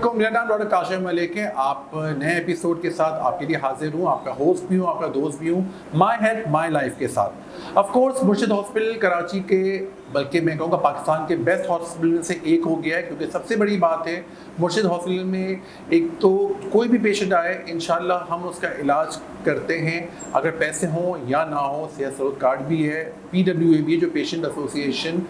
अस्सलामुअलैकुम, मेरा नाम डॉक्टर काशिफ मलिक है। आप नए एपिसोड के साथ आपके लिए हाजिर हूँ। आपका होस्ट भी हूँ, आपका दोस्त भी हूँ, माय हेल्थ माय लाइफ के साथ। ऑफ कोर्स मुर्शिद हॉस्पिटल कराची के, बल्कि मैं कहूँगा पाकिस्तान के बेस्ट हॉस्पिटल में से एक हो गया है, क्योंकि सबसे बड़ी बात है मुर्शिद हॉस्पिटल में एक तो कोई भी पेशेंट आए इंशाल्लाह हम उसका इलाज करते हैं, अगर पैसे हों या ना हो। सेहत सहूलत कार्ड भी है, PWA भी है जो पेशेंट एसोसिएशन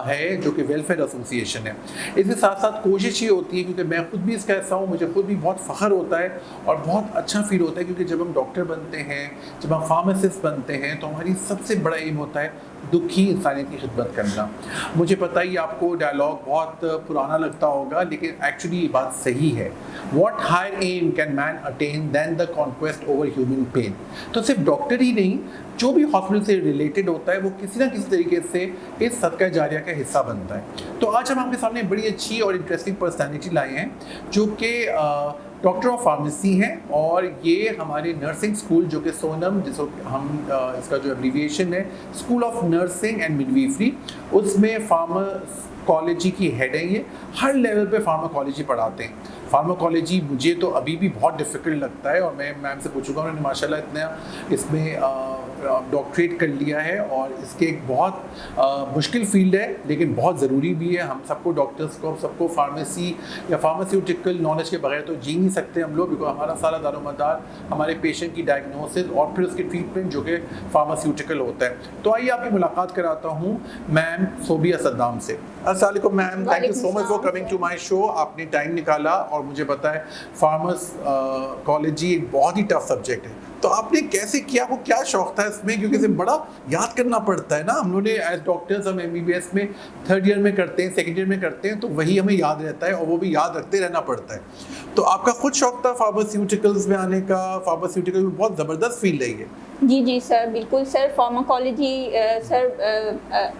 है, जो कि वेलफेयर एसोसिएशन है। इसके साथ साथ कोशिश ये होती है, क्योंकि मैं खुद भी इसका हिस्सा हूँ, मुझे खुद भी बहुत फ़ख्र होता है और बहुत अच्छा फील होता है, क्योंकि जब हम डॉक्टर बनते हैं, जब हम फार्मासिस्ट बनते हैं, तो हमारी सबसे बड़ा एम होता है दुखी इंसानियत की खिदमत करना। मुझे पता ही आपको डायलॉग बहुत पुराना लगता होगा, लेकिन एक्चुअली ये बात सही है। What higher aim can man attain than the conquest over human pain? तो सिर्फ डॉक्टर ही नहीं, जो भी हॉस्पिटल से रिलेटेड होता है वो किसी ना किसी तरीके से इस सदका जारिया का हिस्सा बनता है। तो आज हम आपके सामने बड़ी अच्छी और इंटरेस्टिंग पर्सनैलिटी लाए हैं, जो कि डॉक्टर ऑफ फार्मेसी हैं, और ये हमारे नर्सिंग स्कूल जो कि सोनम, जिसको हम इसका जो एब्रीविएशन है school of nursing and midwifery, उसमें फार्माकोलॉजी की हेड है। ये हर लेवल पे फार्माकोलॉजी पढ़ाते हैं। फार्माकोलॉजी मुझे तो अभी भी बहुत डिफ़िकल्ट लगता है, और मैं मैम से पूछूंगा, उन्होंने माशाल्लाह इतना इसमें डॉक्टरेट कर लिया है, और इसके एक बहुत मुश्किल फील्ड है, लेकिन बहुत ज़रूरी भी है। हम सबको, डॉक्टर्स को, सबको फार्मेसी या फार्मास्यूटिकल नॉलेज के बगैर तो जी नहीं सकते हम लोग, बिकॉज हमारा सारा दारोमदार हमारे पेशेंट की डायग्नोसिस और फिर उसकी ट्रीटमेंट जो कि फार्मास्यूटिकल होता है। तो आइए आपकी मुलाकात कराता हूँ मैम सोबिया सद्दाम से। अस्सलाम वालेकुम ma'am, thank you so much for coming to my show. आपने टाइम निकाला, और मुझे पता है फार्माकोलॉजी एक बहुत ही टफ सब्जेक्ट है, तो आपने कैसे किया? आपको क्या शौक था इसमें? क्योंकि इसे बड़ा याद करना पड़ता है ना। हम लोगों ने एज डॉक्टर्स, हम MBBS में 3rd ईयर में करते हैं, 2nd ईयर में करते हैं, तो वही हमें याद रहता है, और वो भी याद रखते रहना पड़ता है। तो आपका खुद शौक था फार्मास्यूटिकल्स में आने का? फार्मास्यूटिकल में बहुत ज़बरदस्त फील्ड है ये। जी सर, बिल्कुल सर। फार्माकोलॉजी सर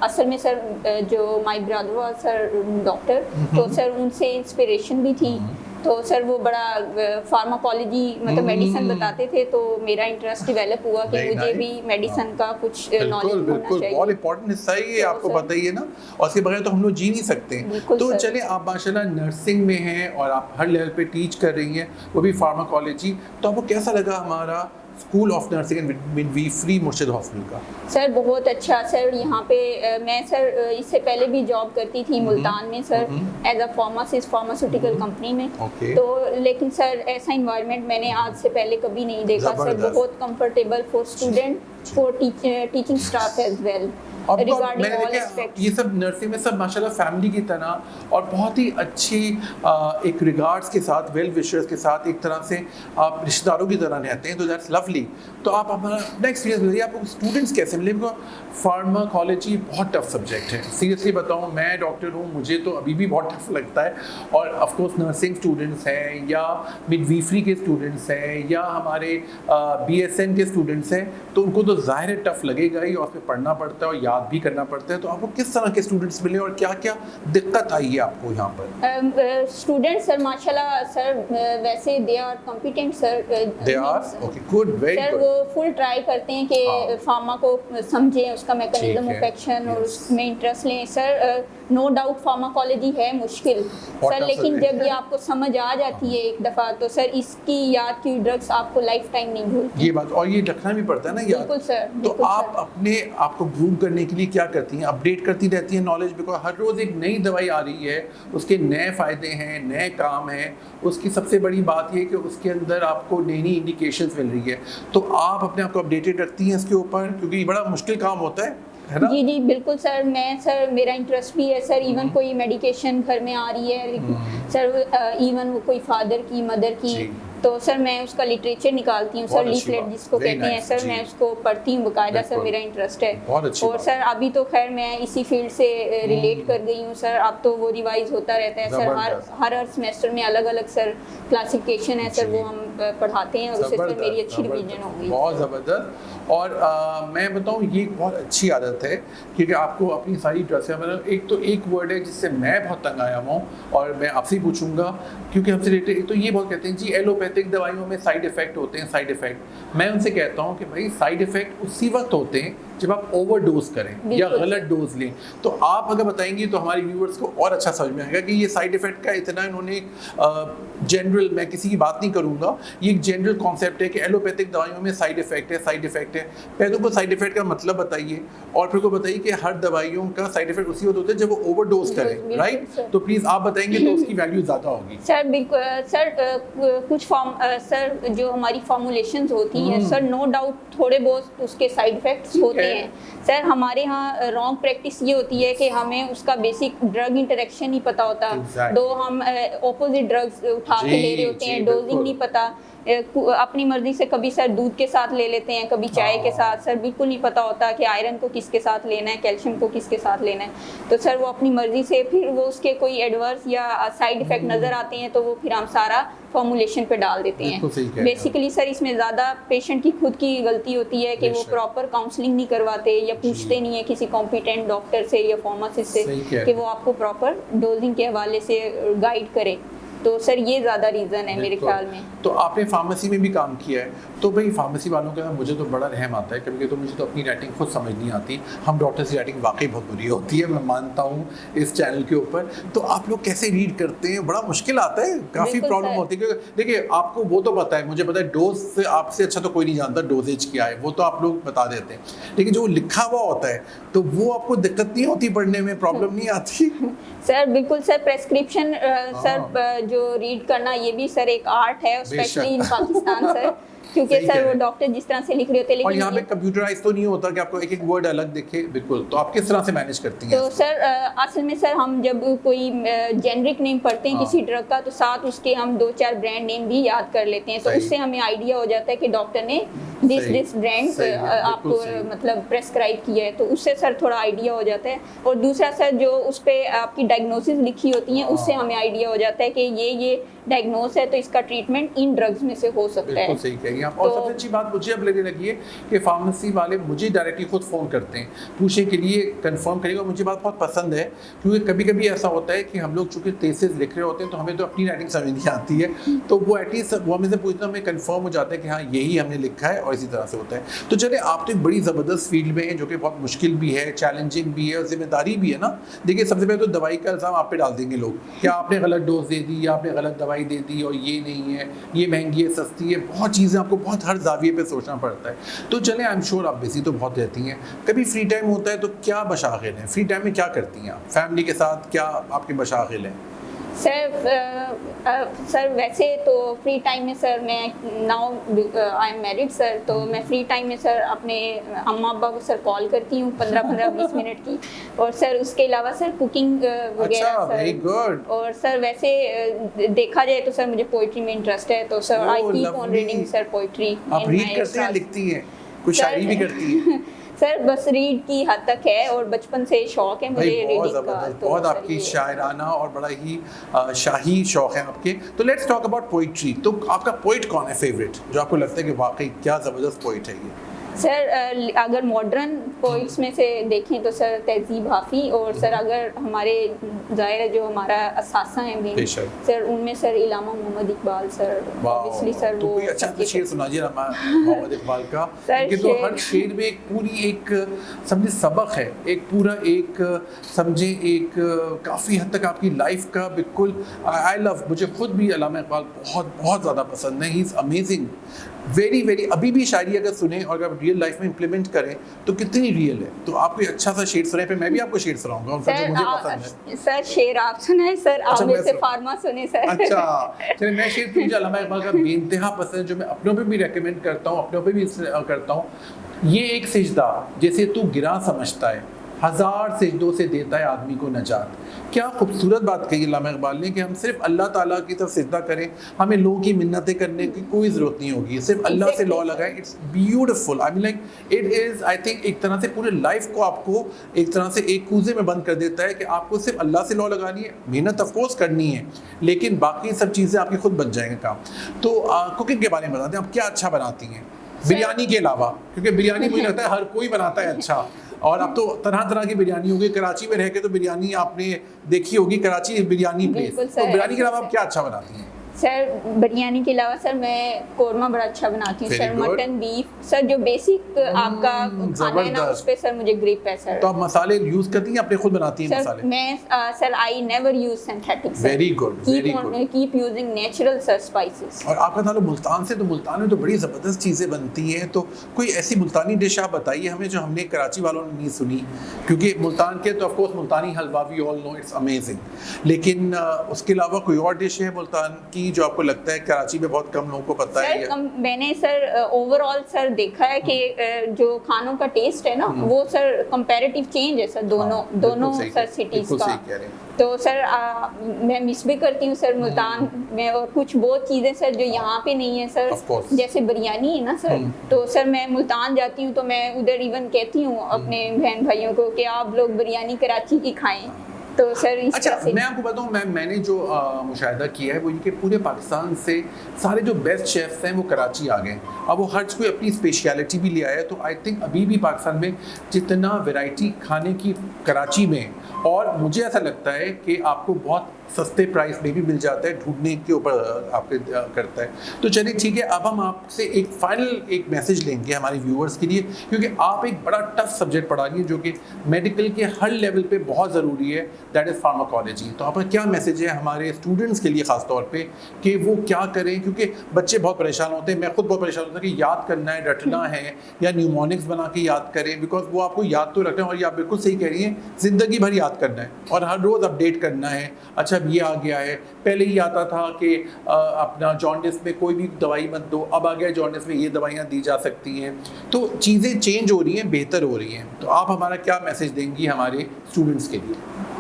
असल में सर जो my brother was sir doctor, तो सर उनसे इंस्पिरेशन भी थी। तो सर वो बड़ा फार्माकोलॉजी मतलब मेडिसिन बताते थे, तो मेरा इंटरेस्ट डेवलप हुआ कि मुझे भी मेडिसिन का कुछ नॉलेज होना चाहिए। बहुत इंपॉर्टेंट हिस्सा ही है, आपको पता ही है ना, और इसके बगैर तो हम लोग जी नहीं सकते। तो चलिए, आप माशाल्लाह नर्सिंग में हैं और आप हर लेवल पे टीच कर रही हैं, वो भी फार्माकोलॉजी। तो आपको कैसा लगा हमारा school of nursing and midwifery मुर्शिद हॉस्पिटल का? सर बहुत अच्छा सर। यहाँ पे मैं सर इससे पहले भी जॉब करती थी मुल्तान में sir, as a pharmacist pharmaceutical company में। तो लेकिन सर ऐसा इन्वायरमेंट मैंने आज से पहले कभी नहीं देखा सर। बहुत comfortable for student, for teaching staff as well. मैंने देखा ये सब नर्सिंग में सब माशाल्लाह फैमिली की तरह, और बहुत ही अच्छी एक रिगार्ड्स के साथ, वेल विशर्स के साथ, एक तरह से आप रिश्तेदारों की तरह रहते हैं। तो दैट्स लवली। तो आप अपना अपना एक्सपीरियंस बताइए, आपको स्टूडेंट्स कैसे मिले? फार्माकोलॉजी बहुत टफ सब्जेक्ट है, सीरियसली बताऊँ। मैं डॉक्टर हूँ, मुझे तो अभी भी बहुत टफ लगता है, और ऑफकोर्स नर्सिंग स्टूडेंट्स हैं, या मिडवाइफरी के स्टूडेंट्स हैं, या हमारे BSN के स्टूडेंट्स हैं, तो उनको तो ज़ाहिर है टफ लगेगा ही, और उसमें पढ़ना पड़ता है और याद भी करना पड़ता है। तो आपको किस तरह के स्टूडेंट्स मिले और क्या क्या दिक्कत आई है आपको यहाँ पर? स्टूडेंट्स सर माशाल्लाह सर वैसे they are competent sir. They are okay, good, very good. Sir वो फुल ट्राई करते हैं कि फार्मा को समझें, उसका मैकेनिज्म ऑफ एक्शन और उसमें इंटरेस्ट लें। सर नो डाउट फार्माकोलॉजी है मुश्किल सर, लेकिन जब ये आपको समझ आ जाती है एक दफ़ा, तो सर इसकी याद की ड्रग्स आपको लाइफ टाइम नहीं भूलती। ये बात, और ये रखना भी पड़ता है ना याद। बिल्कुल सर। तो आप अपने आपको ग्रूम करने के लिए क्या करती हैं? अपडेट करती रहती हैं नॉलेज, बिकॉज हर रोज़ एक नई दवाई आ रही है, उसके नए फ़ायदे हैं, नए काम हैं। उसकी सबसे बड़ी बात ये है कि उसके अंदर आपको नई नई इंडिकेशंस मिल रही है। तो आप अपने आप को अपडेटेड रखती हैं इसके ऊपर, क्योंकि ये बड़ा मुश्किल काम होता है ना? जी बिल्कुल सर। मैं सर मेरा इंटरेस्ट भी है सर। इवन कोई मेडिकेशन घर में आ रही है सर, इवन वो कोई फादर की, मदर की, तो सर मैं उसका लिटरेचर निकालती हूँ सर, लीफलेट जिसको कहते हैं सर, मैं उसको पढ़ती हूँ बाकायदा सर। मेरा इंटरेस्ट है, और सर अभी तो खैर मैं इसी फील्ड से रिलेट कर गई हूँ सर। अब तो वो रिवाइज होता रहता है सर, हर सेमेस्टर में अलग अलग सर क्लासिफिकेशन है सर, वो हम पढ़ाते हैं, और उससे सर मेरी अच्छी रिवीजन हो गई। बहुत ज़बरदस्त। और मैं बताऊँ, ये एक बहुत अच्छी आदत है, क्योंकि आपको अपनी सारी ड्रेस, मतलब एक तो एक वर्ड है जिससे मैं बहुत तंग आया हूँ, और मैं आपसे ही पूछूंगा, क्योंकि हमसे रिलेटेड। तो ये बहुत कहते हैं जी एलोपैथिक दवाइयों में साइड इफ़ेक्ट होते हैं, साइड इफ़ेक्ट। मैं उनसे कहता हूँ कि भाई साइड इफ़ेक्ट उसी वक्त होते हैं जब आप ओवरडोज करें या बिल्कुल। गलत डोज लें। तो आप अगर बताएंगी तो हमारे व्यूअर्स को और अच्छा समझ में आएगा कि ये साइड इफेक्ट का इतना इन्होंने जनरल, मैं किसी की बात नहीं करूंगा, ये एक जनरल कॉन्सेप्ट है कि एलोपैथिक दवाइयों में साइड इफेक्ट है, साइड इफेक्ट है। पहले तो साइड इफेक्ट का मतलब बताइए और फिर को बताइए कि हर दवाइयों का साइड इफेक्ट उसी वक्त होता है जब वो ओवरडोज करें, बिल्कुल, राइट? सर। तो प्लीज आप बताएंगे तो उसकी वैल्यू ज्यादा होगी। सर बिल्कुल सर, कुछ सर जो हमारी फॉर्मुलेशंस होती हैं सर, नो डाउट थोड़े बहुत उसके साइड इफेक्ट्स होते हैं सर। हमारे यहाँ रॉन्ग प्रैक्टिस ये होती है कि हमें उसका बेसिक ड्रग इंटरेक्शन नहीं पता होता। Exactly. दो हम ऑपोजिट ड्रग्स उठा के ले रहे होते हैं, जी, डोजिंग बिल्कुल। नहीं पता, अपनी मर्जी से कभी सर दूध के साथ ले लेते हैं, कभी चाय के साथ। सर बिल्कुल नहीं पता होता कि आयरन को किसके साथ लेना है, कैल्शियम को किसके साथ लेना है। तो सर वो अपनी मर्जी से, फिर वो उसके कोई एडवर्स या साइड इफेक्ट नजर आते हैं तो वो फिर हम सारा फॉर्मुलेशन पे डाल देते बिल्कुल सही कह हैं। रहे हैं। बेसिकली सर इसमें ज़्यादा पेशेंट की खुद की गलती होती है कि वो बेशक। प्रॉपर काउंसलिंग नहीं करवाते या पूछते नहीं है किसी कॉम्पिटेंट डॉक्टर से या फार्मासिस्ट से सही कह रहे कि हैं। वो आपको प्रॉपर डोजिंग के हवाले से गाइड करे। तो सर ये ज़्यादा रीज़न है मेरे बिल्कुल। ख्याल में। तो आपने फार्मेसी में भी काम किया है, तो भाई फार्मेसी वालों का मुझे तो बड़ा रहम आता है, क्योंकि तो मुझे तो अपनी राइटिंग खुद समझ नहीं आती। हम डॉक्टर्स की राइटिंग वाकई बहुत बुरी होती है, मैं मानता हूँ इस चैनल के ऊपर। तो आप लोग कैसे रीड करते हैं? बड़ा मुश्किल आता है, काफ़ी बिल्कुल प्रॉब्लम सर। होती है। क्योंकि देखिए आपको वो तो पता है, मुझे पता है डोज से आपसे अच्छा तो कोई नहीं जानता डोजेज क्या है, वो तो आप लोग बता देते हैं। लेकिन जो लिखा हुआ होता है तो वो आपको दिक्कत नहीं होती पढ़ने में, प्रॉब्लम नहीं आती? सर बिल्कुल सर, प्रेस्क्रिप्शन सर जो रीड करना ये भी सर एक आर्ट है, स्पेशली इन पाकिस्तान सर, क्योंकि सही कह सर रहे वो हैं। डॉक्टर जिस तरह से लिख रहे होते हैं, और लेकिन यहाँ पे कंप्यूटराइज तो नहीं होता कि आपको एक एक वर्ड अलग दिखे। बिल्कुल, तो आप किस तरह से मैनेज करती हैं? तो सर असल में सर हम जब कोई जेनरिक नेम पढ़ते हैं हाँ। किसी ड्रग का, तो साथ उसके हम 2-4 ब्रांड नेम भी याद कर लेते हैं, तो सही। उससे हमें आइडिया हो जाता है कि डॉक्टर ने सही। दिस ब्रांड सही है, बिल्कुल आपको सही। मतलब प्रेस्क्राइब किया है, तो उससे सर थोड़ा आइडिया हो जाता है। और दूसरा सर जो उस पर आपकी डायग्नोसिस लिखी होती है, उससे हमें आइडिया हो जाता है कि ये डायग्नोस है तो इसका ट्रीटमेंट इन ड्रग्स में से हो सकता है। बिल्कुल सही कहेंगे आप। और तो- सबसे अच्छी बात मुझे अब लगने लगी है कि फार्मेसी वाले मुझे डायरेक्टली खुद फ़ोन करते हैं, पूछने के लिए, कंफर्म करेंगे। और मुझे बात बहुत पसंद है, क्योंकि कभी कभी ऐसा होता है कि हम लोग चूँकि थीसिस लिख रहे होते हैं तो हमें तो अपनी राइटिंग समझ नहीं आती है, तो वो एटलीस्ट वो हमें से पूछना, हमें कंफर्म हो जाता है कि हाँ यही हमने लिखा है और इसी तरह से होता है। तो चलिए, आप तो एक बड़ी ज़बरदस्त फील्ड में हैं, जो कि बहुत मुश्किल भी है, चैलेंजिंग भी है और जिम्मेदारी भी है ना। देखिए, सबसे पहले तो दवाई का इल्ज़ाम आप पे डाल देंगे लोग, क्या आपने गलत डोज दे दी या आपने गलत दवाई दे दी, और ये नहीं है, ये महंगी है, सस्ती है, बहुत चीज़ें आपको बहुत हर जाविये पे सोचना पड़ता है। तो चलें, आई एम श्योर आप बिजी तो बहुत रहती हैं, कभी फ्री टाइम होता है तो क्या मशागिल हैं? फ्री टाइम में क्या करती हैं आप? फैमिली के साथ क्या आपके मशागिल हैं? सर वैसे तो फ्री टाइम में सर मैं now I am married sir, तो मैं फ्री टाइम में सर अपने अम्मा अब्बा को सर कॉल करती हूँ 15-20 मिनट की। और सर उसके अलावा सर कुकिंग वगैरह अच्छा, सर। Very good. और सर वैसे देखा जाए तो सर मुझे पोइट्री में इंटरेस्ट है, तो sir I Oh, keep on lovely. Reading sir poetry. आप रीड करती हैं, लिखती हैं, कुछ शायरी भी करती हैं? सर बस रीड की हद तक है, और बचपन से शौक है मुझे भाई बहुत रीडिंग का। ज़बरदस्त, तो बहुत सर आपकी ये- शायराना और बड़ा ही शाही शौक है आपके। तो लेट्स टॉक अबाउट पोइट्री। तो आपका पोइट कौन है फेवरेट, जो आपको लगता है कि वाकई क्या ज़बरदस्त पोइट है ये? सर अगर मॉडर्न पोइट्स में से देखें तो सर तहजीब हाफी, और सर अगर हमारे ज़ाहिर है जो हमारा असासा है मेन बेशक। सर, उनमें sir Allama Mohammad Iqbal sir, obviously sir तो वो कोई अच्छा सबके- शेर सुनाइए ना मोहम्मद इकबाल का। सर, क्योंकि तो शेर- हर शेर में एक पूरी एक समझे सबक है, एक पूरा एक समझे एक काफ़ी हद तक आपकी लाइफ का बिल्कुल। आई लव, मुझे खुद भी अल्लामा इकबाल बहुत बहुत ज़्यादा पसंद है। He is amazing, very very. अभी भी शायरी अगर सुने और अगर रियल लाइफ में इम्प्लीमेंट करें तो कितनी रियल है। तो आप कोई अच्छा सा शेर सुनाए, फिर मैं भी आपको शेर सुनाऊंगा उनका जो मुझे पसंद है। सर शेर आप सुनाए सर, आप अच्छा, मेरे मैं से सुन- फार्मा सुने सर। अच्छा चलिए, मैं शेर तो मुझे अल्लामा इकबाल का बेइंतहा पसंद है, जो मैं अपनों पे भी रेकमेंड करता हूँ, अपनों पे भी करता हूँ। ये एक सिजदा जैसे तू गिरा समझता है, 1000 सिजदों से देता है आदमी को नजात। क्या खूबसूरत बात कही अल्लामा इकबाल ने कि हम सिर्फ अल्लाह ताला की तरफ सिजदा करें, हमें लोगों की मिन्नतें करने की कोई ज़रूरत नहीं होगी, सिर्फ अल्लाह से लॉ लगाएं। It's beautiful, I mean like it is, I think एक तरह से पूरे लाइफ को आपको एक तरह से एक कूजे में बंद कर देता है कि आपको सिर्फ अल्लाह से लॉ लगानी है, मेहनत ऑफकोर्स करनी है, लेकिन बाकी सब चीज़ें आपकी खुद बच जाएंगे काम। तो कुकिंग के बारे में बताते हैं, आप क्या अच्छा बनाती हैं बिरयानी के अलावा? क्योंकि बिरयानी मुझे लगता है हर कोई बनाता है अच्छा, और अब तो तरह तरह की बिरयानी होगी। कराची में रह के तो बिरयानी आपने देखी होगी, कराची बिरयानी प्लेस। बिल्कुल तो सर, बिरयानी के अलावा आप क्या अच्छा बनाती हैं? सर बिरयानी के अलावा सर मैं कोरमा बड़ा अच्छा बनाती हूँ Very sir, good. Mutton beef sir, जो बेसिक आपका खाना है ना उस पे सर मुझे ग्रिप है सर। तो आप मसाले यूज करती हैं, अपने खुद बनाती हैं सर मसाले? मैं sir I never use synthetic sir. Very good, very good. Keep using natural sir spices. और आपका ताल्लुक मुल्तान से, तो मुल्तान में तो बड़ी ज़बरदस्त चीज़ें बनती हैं, तो कोई ऐसी मुल्तानी डिश आप बताइए हमें जो हमने कराची वालों ने नहीं सुनी, क्योंकि मुल्तान के तो of course Multani halwa we all know it's amazing, लेकिन उसके अलावा कोई और डिश है मुल्तान की जो आपको लगता है कराची में बहुत कम लोगों को पता है? सर मैंने सर ओवरऑल सर देखा है कि जो खानों का टेस्ट है ना वो सर कंपैरेटिव चेंज है सर दोनों सर सिटीज का। तो सर मैं मिस भी करती हूँ सर मुल्तान में, और कुछ बहुत चीज़ें सर जो यहाँ पे नहीं है सर, जैसे बिरयानी है ना सर, तो सर मैं मुल्तान जाती हूँ तो मैं उधर इवन कहती हूँ अपने बहन भाइयों को कि आप लोग बिरयानी कराची की खाएं। तो सर इस अच्छा, मैं आपको बताऊं, मैंने जो मुशाहिदा किया है वो ये कि पूरे पाकिस्तान से सारे जो बेस्ट शेफ्स हैं वो कराची आ गए। अब वो हर कोई अपनी स्पेशलिटी भी ले आया, तो आई थिंक अभी भी पाकिस्तान में जितना वैरायटी खाने की कराची में, और मुझे ऐसा लगता है कि आपको बहुत सस्ते प्राइस में भी मिल जाता है, ढूंढने के ऊपर आपके करता है। तो चलिए ठीक है, अब हम आपसे एक फाइनल एक मैसेज लेंगे हमारे व्यूअर्स के लिए, क्योंकि आप एक बड़ा टफ सब्जेक्ट पढ़ा रही हैं जो कि मेडिकल के हर लेवल पे बहुत ज़रूरी है, दैट इज़ फार्माकोलॉजी। तो आपका क्या मैसेज है हमारे स्टूडेंट्स के लिए ख़ास तौर पे कि वो क्या करें, क्योंकि बच्चे बहुत परेशान होते हैं, मैं खुद बहुत परेशान होता हूँ कि याद करना है, रटना है या न्यूमोनिक्स बना के याद करें, बिकॉज वो आपको याद तो रखना है, और ये आप बिल्कुल सही कह रही हैं, ज़िंदगी भर याद करना है और हर रोज़ अपडेट करना है। अच्छा, अब ये आ गया है, पहले ही आता था कि अपना जॉन्डिस में कोई भी दवाई मत दो, अब आ गया जॉन्डिस में ये दवाइयाँ दी जा सकती हैं। तो चीज़ें चेंज हो रही हैं, बेहतर हो रही हैं। तो आप हमारा क्या मैसेज देंगी हमारे स्टूडेंट्स के लिए?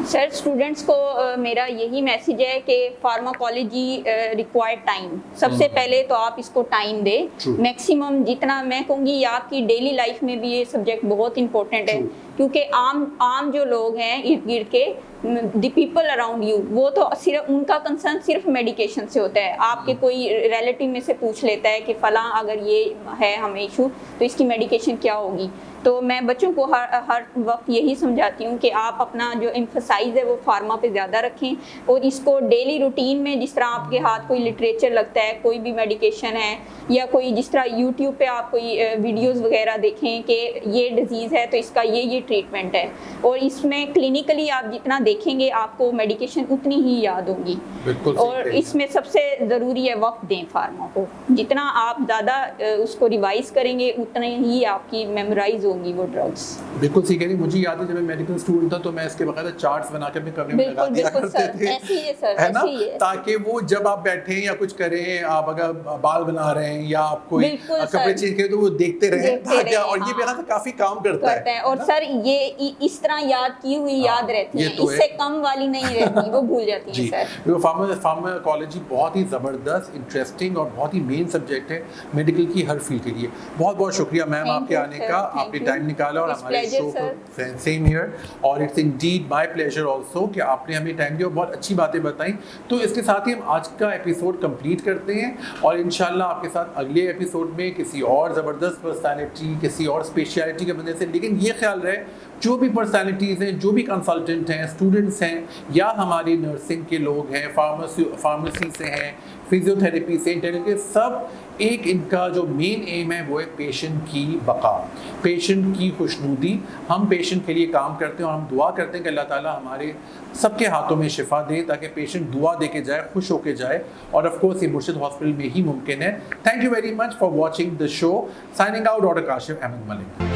सर स्टूडेंट्स को मेरा यही मैसेज है कि फार्माकोलॉजी रिक्वायर्ड टाइम। सबसे पहले तो आप इसको टाइम दें मैक्सिमम, जितना मैं कहूँगी आपकी डेली लाइफ में भी ये सब्जेक्ट बहुत इंपॉर्टेंट है, क्योंकि आम जो लोग हैं इर्द गिर्द के, द पीपल अराउंड यू, वो तो सिर्फ उनका कंसर्न सिर्फ मेडिकेशन से होता है। आपके कोई रिलेटिव में से पूछ लेता है कि फलां अगर ये है हमें इशू तो इसकी मेडिकेशन क्या होगी। तो मैं बच्चों को हर वक्त यही समझाती हूँ कि आप अपना जो एम्फसाइज है वो फार्मा पे ज़्यादा रखें, और इसको डेली रूटीन में, जिस तरह आपके हाथ कोई लिटरेचर लगता है, कोई भी मेडिकेशन है, या कोई जिस तरह यूट्यूब पे आप कोई वीडियोस वगैरह देखें कि ये डिजीज़ है तो इसका ये ट्रीटमेंट है, और इसमें क्लिनिकली आप जितना देखेंगे आपको मेडिकेशन उतनी ही याद होगी। और इसमें सबसे ज़रूरी है वक्त दें फार्मा को, जितना आप ज़्यादा उसको रिवाइज करेंगे उतने ही आपकी मेमोराइज होंगी वो ड्रग्स। बिल्कुल सही कह रही। मुझे याद है जब मैं मेडिकल स्टूडेंट था तो मैं इसके बकायदा चार्ट्स बना के अपने कमरे में लगा दिया करते थे, है ना, ताकि वो जब आप बैठे या कुछ करें, आप अगर बाल बना रहे हैं या आप कोई कपड़े चेंज करें तो वो देखते रहे, और ये मेरा काफी काम करता है। और सर ये इस तरह याद की हुई याद रहती है, इससे कम वाली नहीं रहती, वो भूल जाती है सर। फार्माकोलॉजी बहुत ही ज़बरदस्त, इंटरेस्टिंग और बहुत ही मेन सब्जेक्ट है मेडिकल की हर फील्ड के लिए। बहुत बहुत शुक्रिया मैम आपके आने का, आपने टाइम निकाला और हमारे शो को। सेम हियर, और it's Indeed my pleasure also कि आपने हमें टाइम दिया और बहुत अच्छी बातें बताई। तो इसके साथ ही हम आज का एपिसोड कंप्लीट करते हैं, और इंशाल्लाह आपके साथ अगले एपिसोड में किसी और ज़बरदस्त पर्सनैलिटी, किसी और स्पेशलिटी के बंदे से। लेकिन ये ख्याल रहे, जो भी पर्सनैलिटीज़ हैं, जो भी कंसल्टेंट हैं, स्टूडेंट्स हैं, या हमारे नर्सिंग के लोग हैं, फार्मेसी से हैं, फिजियोथेरेपी से, इंटेलिजेंस, सब एक इनका जो मेन एम है वो है पेशेंट की बका, पेशेंट की खुशनुदी। हम पेशेंट के लिए काम करते हैं और हम दुआ करते हैं कि अल्लाह ताला हमारे सबके हाथों में शिफा दे, ताकि पेशेंट दुआ दे के जाए, खुश होके जाए, और ऑफ कोर्स ये मुर्शिद हॉस्पिटल में ही मुमकिन है। Thank you very much for watching the show. Signing out, doctor Kashif Ahmed Malik.